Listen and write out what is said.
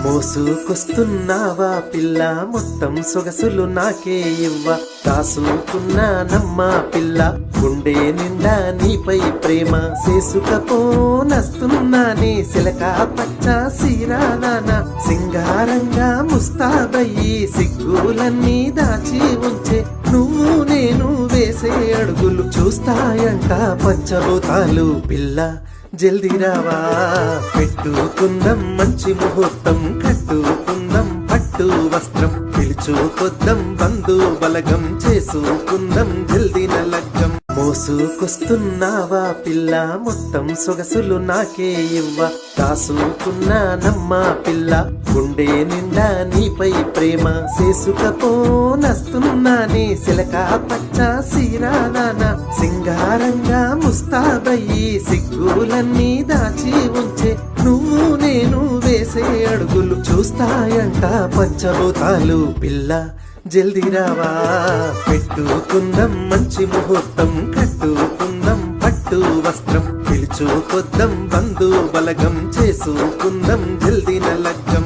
మోసుకొస్తున్నావా పిల్ల మొత్తం సొగసులు నాకే ఇవ్వ కాసుకున్నానమ్మా పిల్ల గుండె నిండా నీపై ప్రేమ చేసుకపోనస్తున్నానే సిలక పచ్చ సీరానాన సింగారంగా ముస్తాబయ్యి సిగ్గులన్నీ దాచి ఉంచే నువ్వు నేను వేసే అడుగులు చూస్తాయంట పంచభూతాలు పిల్ల జల్దీ రావా పెట్టుకుందాం మంచి ముహూర్తం కట్టుకుందాం పట్టు వస్త్రం పిలుచుకొద్దాం బంధు బలగం చేసుకుందాం జల్దీ నలగ్గం మోసుకొస్తున్నావా పిల్ల మొత్తం సొగసులు నాకే ఇవ్వ కాసుకున్నానమ్మా పిల్ల గుండె నిండా నీపై ప్రేమ చేసుకపోనస్తున్నానే సిలక పచ్చ సీరానాన సింగారంగా ముస్తాబయ్యి సిగ్గులన్నీ దాచి ఉంచే నువ్వు నేను వేసే అడుగులు చూస్తాయంట పంచభూతాలు పిల్ల జల్దీ రావా పెట్టుకుందాం మంచి ముహూర్తం కట్టుకుందాం పట్టు వస్త్రం పిలుచుకొద్దాం బంధు బలగం చేసుకుందాం జల్దీ నలగ్గం